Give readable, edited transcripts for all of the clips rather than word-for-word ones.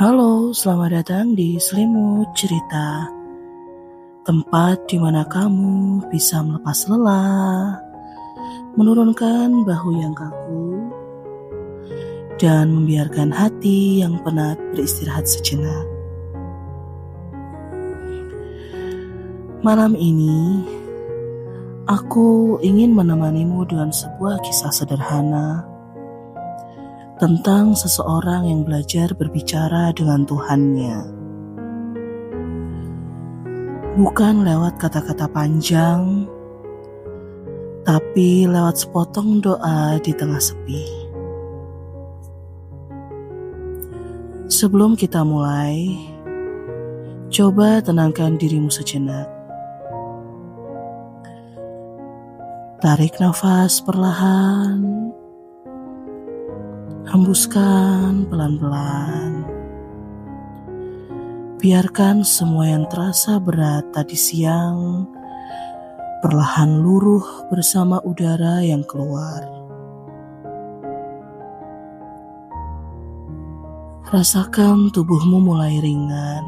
Halo, selamat datang di Selimut Cerita, tempat di mana kamu bisa melepas lelah, menurunkan bahu yang kaku, dan membiarkan hati yang penat beristirahat sejenak. Malam ini, aku ingin menemanimu dengan sebuah kisah sederhana tentang seseorang yang belajar berbicara dengan Tuhannya. Bukan lewat kata-kata panjang, tapi lewat sepotong doa di tengah sepi. Sebelum kita mulai, coba tenangkan dirimu sejenak. Tarik nafas perlahan, hembuskan pelan-pelan. Biarkan semua yang terasa berat tadi siang perlahan luruh bersama udara yang keluar. Rasakan tubuhmu mulai ringan.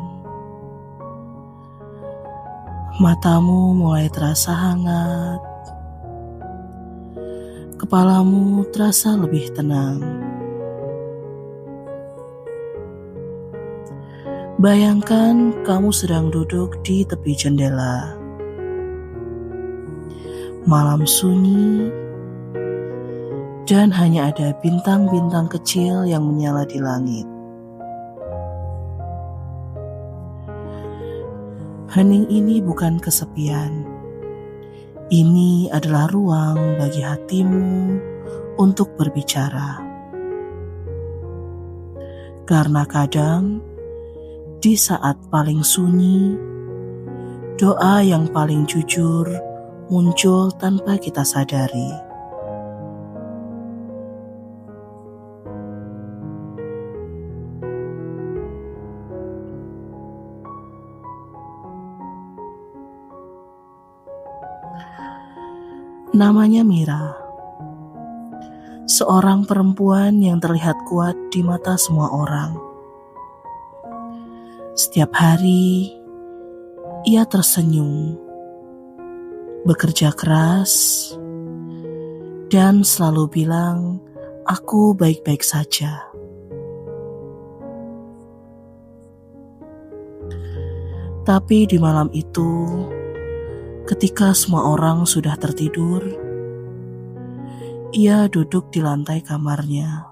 Matamu mulai terasa hangat. Kepalamu terasa lebih tenang. Bayangkan kamu sedang duduk di tepi jendela. Malam sunyi, dan hanya ada bintang-bintang kecil yang menyala di langit. Hening ini bukan kesepian. Ini adalah ruang bagi hatimu untuk berbicara. Karena kadang, di saat paling sunyi, doa yang paling jujur muncul tanpa kita sadari. Namanya Mira, seorang perempuan yang terlihat kuat di mata semua orang. Setiap hari, ia tersenyum, bekerja keras, dan selalu bilang, "Aku baik-baik saja." Tapi di malam itu, ketika semua orang sudah tertidur, ia duduk di lantai kamarnya,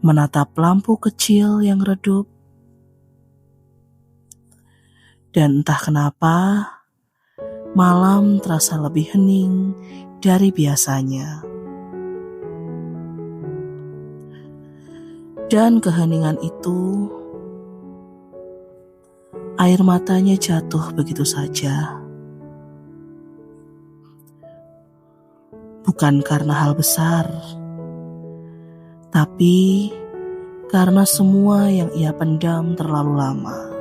menatap lampu kecil yang redup, dan entah kenapa, malam terasa lebih hening dari biasanya. Dan keheningan itu, air matanya jatuh begitu saja. Bukan karena hal besar, tapi karena semua yang ia pendam terlalu lama.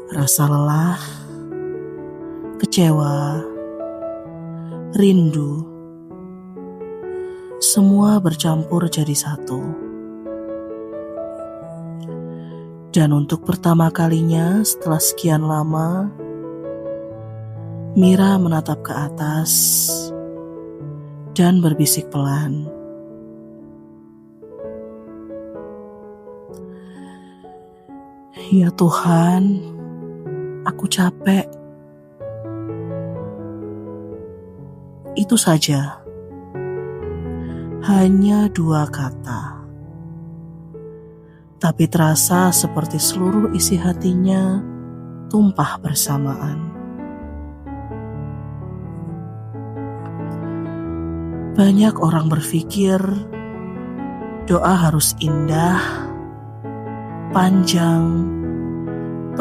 Rasa lelah, kecewa, rindu, semua bercampur jadi satu. Dan untuk pertama kalinya setelah sekian lama, Mira menatap ke atas dan berbisik pelan, "Ya Tuhan, aku capek." Itu saja. Hanya 2 kata. Tapi terasa seperti seluruh isi hatinya tumpah bersamaan. Banyak orang berpikir doa harus indah, panjang,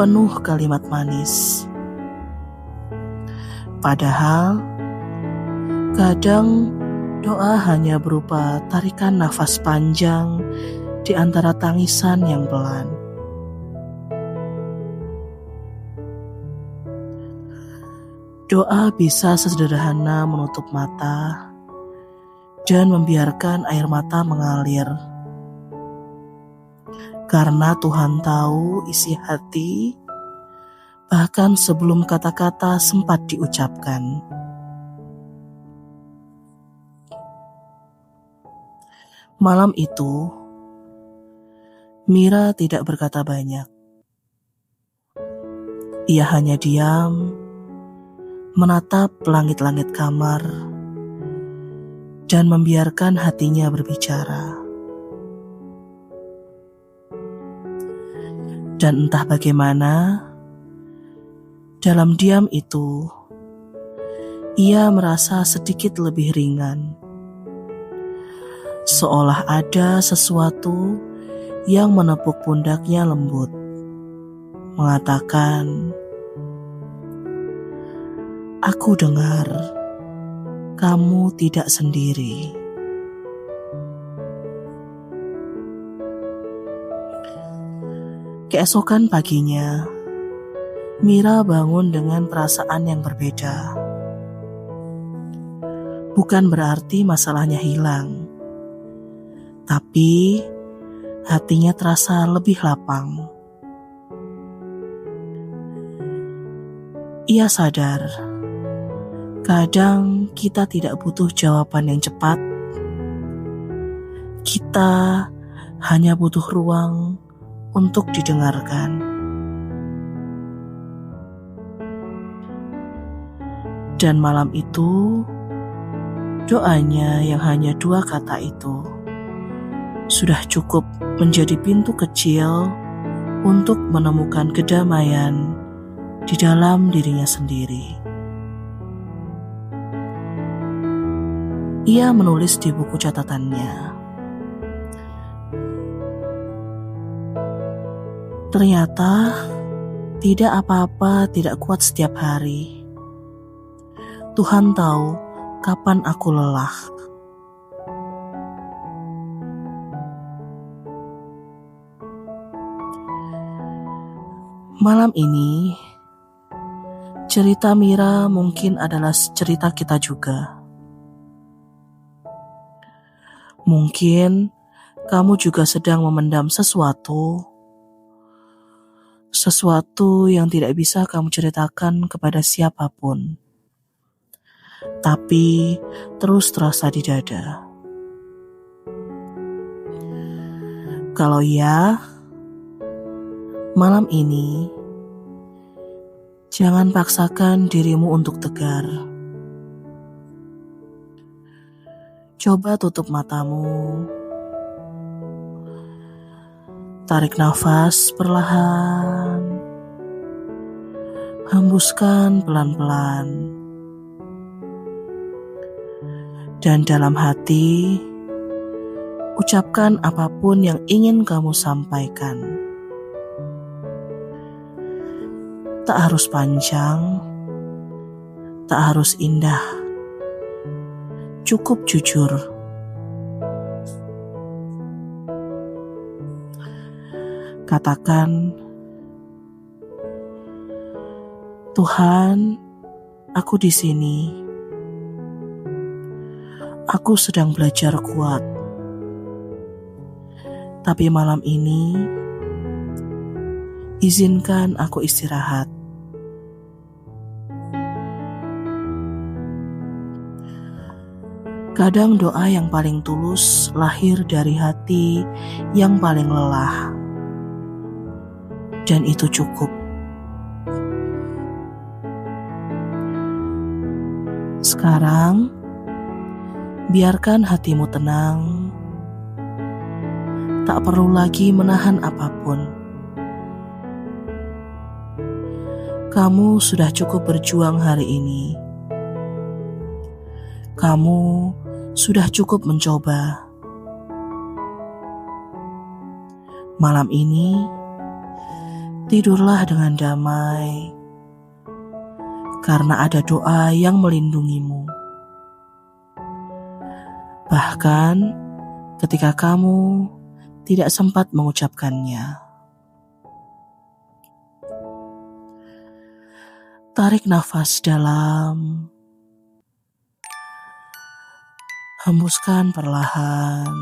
penuh kalimat manis. Padahal, kadang doa hanya berupa tarikan nafas panjang di antara tangisan yang pelan. Doa bisa sesederhana menutup mata dan membiarkan air mata mengalir. Karena Tuhan tahu isi hati, bahkan sebelum kata-kata sempat diucapkan. Malam itu, Mira tidak berkata banyak. Ia hanya diam, menatap langit-langit kamar, dan membiarkan hatinya berbicara. Dan entah bagaimana, dalam diam itu, ia merasa sedikit lebih ringan. Seolah ada sesuatu yang menepuk pundaknya lembut, mengatakan, "Aku dengar, kamu tidak sendiri." Keesokan paginya, Mira bangun dengan perasaan yang berbeda. Bukan berarti masalahnya hilang, tapi hatinya terasa lebih lapang. Ia sadar, kadang kita tidak butuh jawaban yang cepat. Kita hanya butuh ruang untuk didengarkan. Dan malam itu, doanya yang hanya 2 kata itu sudah cukup menjadi pintu kecil untuk menemukan kedamaian di dalam dirinya sendiri. Ia menulis di buku catatannya, "Ternyata tidak apa-apa tidak kuat setiap hari. Tuhan tahu kapan aku lelah." Malam ini, cerita Mira mungkin adalah cerita kita juga. Mungkin kamu juga sedang memendam sesuatu yang tidak bisa kamu ceritakan kepada siapapun, tapi terus terasa di dada. Kalau iya, malam ini jangan paksakan dirimu untuk tegar. Coba tutup matamu, tarik nafas perlahan, hembuskan pelan-pelan, dan dalam hati ucapkan apapun yang ingin kamu sampaikan. Tak harus panjang, tak harus indah, cukup jujur. Katakan, "Tuhan, aku di sini. Aku sedang belajar kuat. Tapi malam ini, izinkan aku istirahat." Kadang doa yang paling tulus lahir dari hati yang paling lelah. Dan itu cukup. Sekarang, biarkan hatimu tenang. Tak perlu lagi menahan apapun. Kamu sudah cukup berjuang hari ini. Kamu sudah cukup mencoba. Malam ini, tidurlah dengan damai, karena ada doa yang melindungimu. Bahkan ketika kamu tidak sempat mengucapkannya. Tarik nafas dalam, Hembuskan perlahan.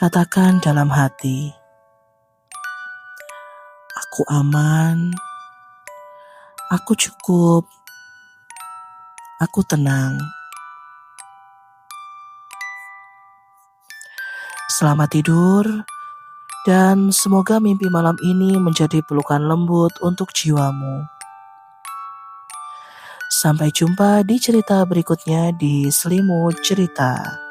Katakan dalam hati, aku aman, aku cukup, aku tenang. Selamat tidur, dan semoga mimpi malam ini menjadi pelukan lembut untuk jiwamu. Sampai jumpa di cerita berikutnya di Selimut Cerita.